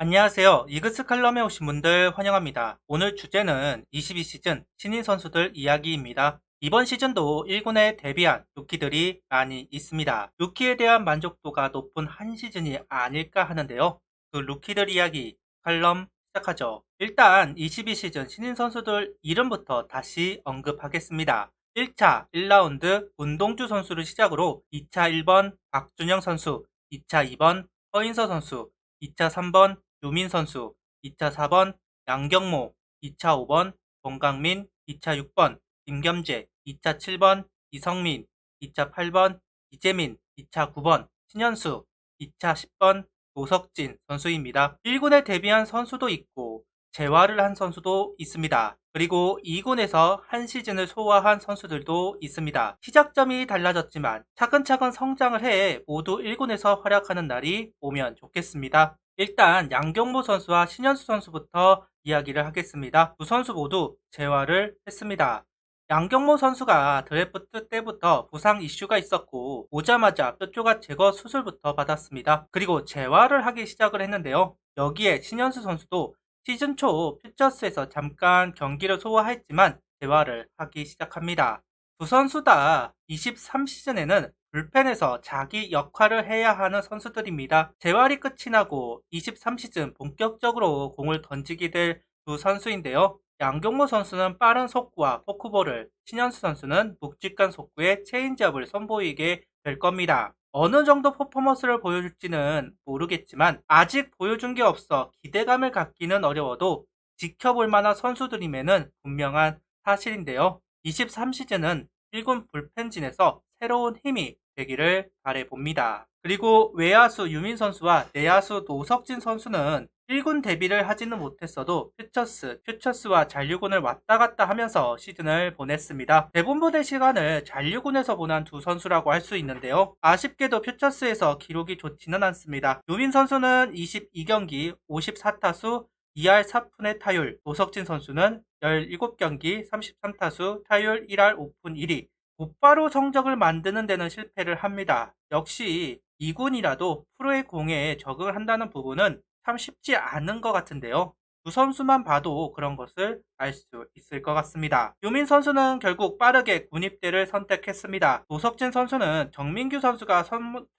안녕하세요. 이그스 칼럼에 오신 분들 환영합니다. 오늘 주제는 22시즌 신인 선수들 이야기입니다. 이번 시즌도 1군에 데뷔한 루키들이 많이 있습니다. 루키에 대한 만족도가 높은 한 시즌이 아닐까 하는데요. 그 루키들 이야기 칼럼 시작하죠. 일단 22시즌 신인 선수들 이름부터 다시 언급하겠습니다. 1차 1라운드 문동주 선수를 시작으로 2차 1번 박준영 선수, 2차 2번 허인서 선수, 2차 3번 유민 선수, 2차 4번 양경모, 2차 5번 권강민, 2차 6번 김겸재, 2차 7번 이성민, 2차 8번 이재민, 2차 9번 신현수, 2차 10번 노석진 선수입니다. 1군에 데뷔한 선수도 있고 재활을 한 선수도 있습니다. 그리고 2군에서 한 시즌을 소화한 선수들도 있습니다. 시작점이 달라졌지만 차근차근 성장을 해 모두 1군에서 활약하는 날이 오면 좋겠습니다. 일단 양경모 선수와 신현수 선수부터 이야기를 하겠습니다. 두 선수 모두 재활을 했습니다. 양경모 선수가 드래프트 때부터 부상 이슈가 있었고 오자마자 뼈조각 제거 수술부터 받았습니다. 그리고 재활을 하기 시작을 했는데요. 여기에 신현수 선수도 시즌 초 퓨처스에서 잠깐 경기를 소화했지만 재활을 하기 시작합니다. 두 선수 다 23시즌에는 불펜에서 자기 역할을 해야 하는 선수들입니다. 재활이 끝이 나고 23시즌 본격적으로 공을 던지게 될 두 선수인데요. 양경모 선수는 빠른 속구와 포크볼을, 신현수 선수는 묵직한 속구의 체인지업을 선보이게 될 겁니다. 어느 정도 퍼포먼스를 보여줄지는 모르겠지만 아직 보여준 게 없어 기대감을 갖기는 어려워도 지켜볼 만한 선수들임에는 분명한 사실인데요. 23시즌은 1군 불펜진에서 새로운 힘이 되기를 바라봅니다. 그리고 외야수 유민 선수와 내야수 노석진 선수는 1군 데뷔를 하지는 못했어도 퓨처스와 잔류군을 왔다 갔다 하면서 시즌을 보냈습니다. 대부분의 시간을 잔류군에서 보낸 두 선수라고 할 수 있는데요. 아쉽게도 퓨처스에서 기록이 좋지는 않습니다. 유민 선수는 22경기 54타수 2할 4푼의 타율, 노석진 선수는 17경기 33타수 타율 1할 5푼 1위, 곧바로 성적을 만드는 데는 실패를 합니다. 역시 2군이라도 프로의 공에 적응을 한다는 부분은 참 쉽지 않은 것 같은데요. 두 선수만 봐도 그런 것을 알 수 있을 것 같습니다. 유민 선수는 결국 빠르게 군입대를 선택했습니다. 노석진 선수는 정민규 선수가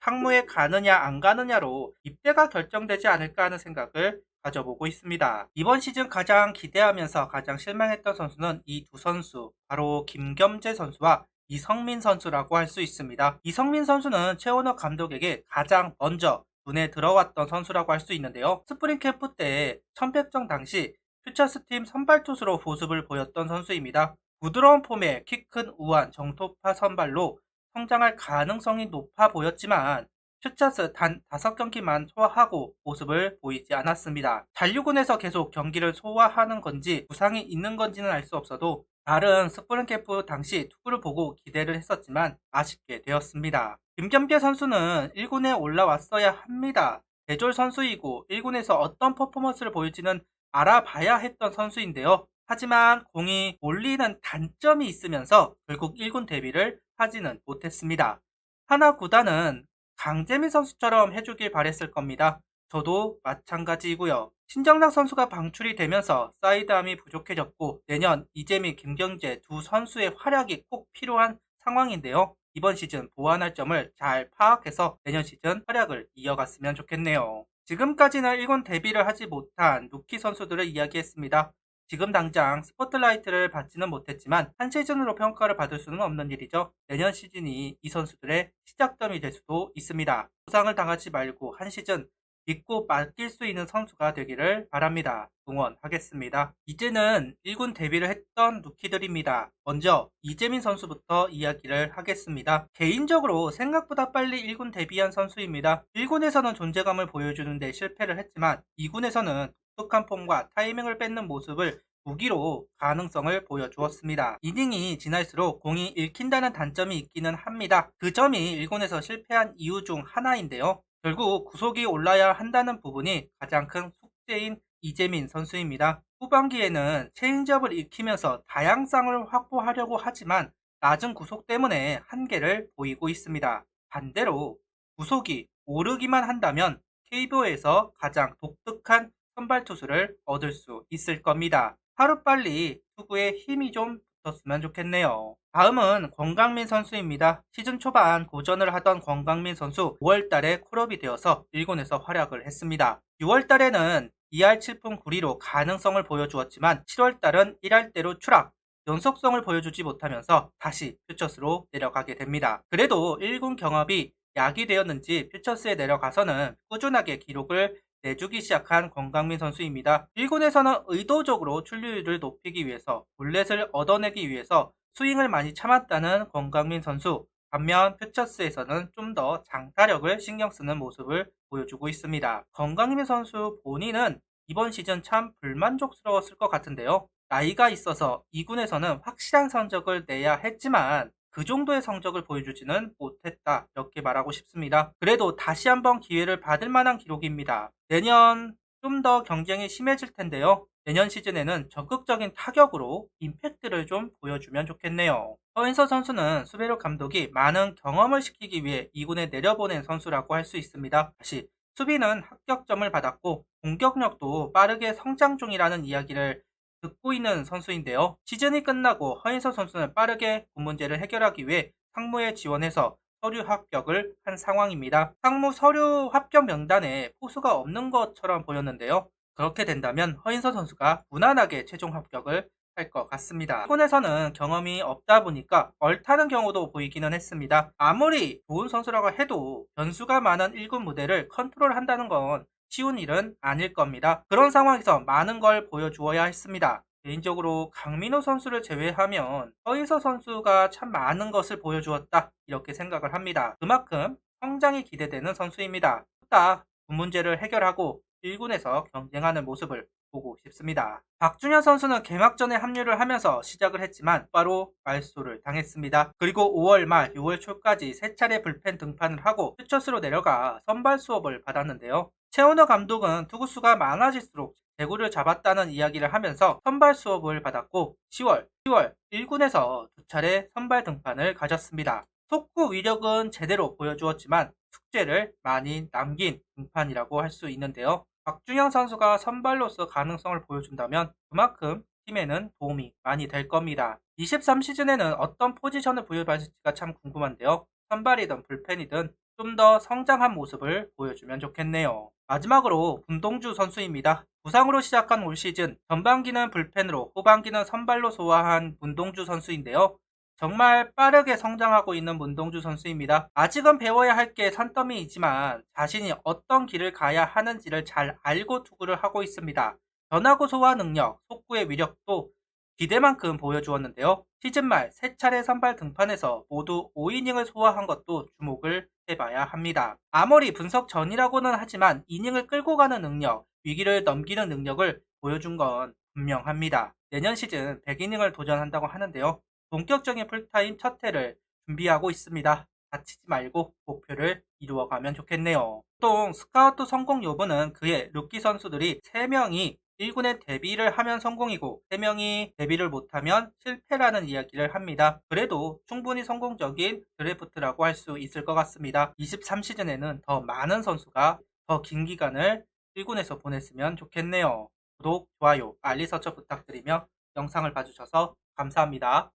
상무에 가느냐 안 가느냐로 입대가 결정되지 않을까 하는 생각을 가져보고 있습니다. 이번 시즌 가장 기대하면서 가장 실망했던 선수는 이 두 선수, 바로 김겸재 선수와 이성민 선수라고 할 수 있습니다. 이성민 선수는 최원호 감독에게 가장 먼저 눈에 들어왔던 선수라고 할 수 있는데요. 스프링 캠프 때 천백정 당시 퓨처스 팀 선발 투수로 모습을 보였던 선수입니다. 부드러운 폼에 키 큰 우한 정토파 선발로 성장할 가능성이 높아 보였지만 퓨처스 단 5경기만 소화하고 모습을 보이지 않았습니다. 잔류군에서 계속 경기를 소화하는 건지 부상이 있는 건지는 알 수 없어도 다른 스프링 캠프 당시 투구를 보고 기대를 했었지만 아쉽게 되었습니다. 김겸재 선수는 1군에 올라왔어야 합니다. 대졸 선수이고 1군에서 어떤 퍼포먼스를 보일지는 알아봐야 했던 선수인데요. 하지만 공이 몰리는 단점이 있으면서 결국 1군 데뷔를 하지는 못했습니다. 하나 구단은 강재민 선수처럼 해주길 바랬을 겁니다. 저도 마찬가지이고요. 신정락 선수가 방출이 되면서 사이드암이 부족해졌고 내년 이재민, 김경재 두 선수의 활약이 꼭 필요한 상황인데요. 이번 시즌 보완할 점을 잘 파악해서 내년 시즌 활약을 이어갔으면 좋겠네요. 지금까지는 1군 데뷔를 하지 못한 루키 선수들을 이야기했습니다. 지금 당장 스포트라이트를 받지는 못했지만 한 시즌으로 평가를 받을 수는 없는 일이죠. 내년 시즌이 이 선수들의 시작점이 될 수도 있습니다. 부상을 당하지 말고 한 시즌 믿고 맡길 수 있는 선수가 되기를 바랍니다. 응원하겠습니다. 이제는 1군 데뷔를 했던 루키들입니다. 먼저 이재민 선수부터 이야기를 하겠습니다. 개인적으로 생각보다 빨리 1군 데뷔한 선수입니다. 1군에서는 존재감을 보여주는데 실패를 했지만 2군에서는 독특한 폼과 타이밍을 뺏는 모습을 무기로 가능성을 보여주었습니다. 이닝이 지날수록 공이 읽힌다는 단점이 있기는 합니다. 그 점이 1군에서 실패한 이유 중 하나인데요. 결국 구속이 올라야 한다는 부분이 가장 큰 숙제인 이재민 선수입니다. 후반기에는 체인지업을 익히면서 다양성을 확보하려고 하지만 낮은 구속 때문에 한계를 보이고 있습니다. 반대로 구속이 오르기만 한다면 KBO에서 가장 독특한 선발 투수를 얻을 수 있을 겁니다. 하루빨리 투구에 힘이 좀 붙었으면 좋겠네요. 다음은 권강민 선수입니다. 시즌 초반 고전을 하던 권강민 선수 5월달에 콜업이 되어서 1군에서 활약을 했습니다. 6월달에는 2할 7푼 9리로 가능성을 보여주었지만 7월달은 1할대로 추락, 연속성을 보여주지 못하면서 다시 퓨처스로 내려가게 됩니다. 그래도 1군 경합이 약이 되었는지 퓨처스에 내려가서는 꾸준하게 기록을 내주기 시작한 권강민 선수입니다. 1군에서는 의도적으로 출루율을 높이기 위해서 볼넷을 얻어내기 위해서 스윙을 많이 참았다는 권강민 선수. 반면 퓨처스에서는 좀 더 장타력을 신경 쓰는 모습을 보여주고 있습니다. 권강민 선수 본인은 이번 시즌 참 불만족스러웠을 것 같은데요. 나이가 있어서 2군에서는 확실한 성적을 내야 했지만 그 정도의 성적을 보여주지는 못했다, 이렇게 말하고 싶습니다. 그래도 다시 한번 기회를 받을 만한 기록입니다. 내년 좀 더 경쟁이 심해질 텐데요. 내년 시즌에는 적극적인 타격으로 임팩트를 좀 보여주면 좋겠네요. 허인서 선수는 수베르 감독이 많은 경험을 시키기 위해 2군에 내려보낸 선수라고 할 수 있습니다. 다시 수비는 합격점을 받았고 공격력도 빠르게 성장 중이라는 이야기를 듣고 있는 선수인데요. 시즌이 끝나고 허인서 선수는 빠르게 군 문제를 해결하기 위해 상무에 지원해서 서류 합격을 한 상황입니다. 상무 서류 합격 명단에 포수가 없는 것처럼 보였는데요. 그렇게 된다면 허인서 선수가 무난하게 최종 합격을 할 것 같습니다. 일본에서는 경험이 없다 보니까 얼타는 경우도 보이기는 했습니다. 아무리 좋은 선수라고 해도 변수가 많은 1군 무대를 컨트롤한다는 건 쉬운 일은 아닐 겁니다. 그런 상황에서 많은 걸 보여주어야 했습니다. 개인적으로 강민호 선수를 제외하면 허인서 선수가 참 많은 것을 보여주었다, 이렇게 생각을 합니다. 그만큼 성장이 기대되는 선수입니다. 딱 그 문제를 해결하고 1군에서 경쟁하는 모습을 보고 싶습니다. 박준현 선수는 개막전에 합류를 하면서 시작을 했지만 바로 말소를 당했습니다. 그리고 5월 말 6월 초까지 3차례 불펜 등판을 하고 퓨처스로 내려가 선발 수업을 받았는데요. 최원호 감독은 투구수가 많아질수록 대구를 잡았다는 이야기를 하면서 선발 수업을 받았고 10월 1군에서 2차례 선발 등판을 가졌습니다. 속구 위력은 제대로 보여주었지만 숙제를 많이 남긴 등판이라고 할 수 있는데요. 박준영 선수가 선발로서 가능성을 보여준다면 그만큼 팀에는 도움이 많이 될 겁니다. 23시즌에는 어떤 포지션을 부여받을지가 참 궁금한데요. 선발이든 불펜이든 좀 더 성장한 모습을 보여주면 좋겠네요. 마지막으로 문동주 선수입니다. 부상으로 시작한 올 시즌, 전반기는 불펜으로 후반기는 선발로 소화한 문동주 선수인데요. 정말 빠르게 성장하고 있는 문동주 선수입니다. 아직은 배워야 할 게 산더미이지만 자신이 어떤 길을 가야 하는지를 잘 알고 투구를 하고 있습니다. 변화구 소화 능력, 속구의 위력도 기대만큼 보여주었는데요. 시즌 말 3차례 선발 등판에서 모두 5이닝을 소화한 것도 주목을 해봐야 합니다. 아무리 분석 전이라고는 하지만 이닝을 끌고 가는 능력, 위기를 넘기는 능력을 보여준 건 분명합니다. 내년 시즌 100이닝을 도전한다고 하는데요. 본격적인 풀타임 첫 해를 준비하고 있습니다. 다치지 말고 목표를 이루어가면 좋겠네요. 보통 스카우트 성공 여부는 그의 루키 선수들이 3명이 1군에 데뷔를 하면 성공이고 3명이 데뷔를 못하면 실패라는 이야기를 합니다. 그래도 충분히 성공적인 드래프트라고 할 수 있을 것 같습니다. 23시즌에는 더 많은 선수가 더 긴 기간을 1군에서 보냈으면 좋겠네요. 구독, 좋아요, 알림 설정 부탁드리며 영상을 봐주셔서 감사합니다.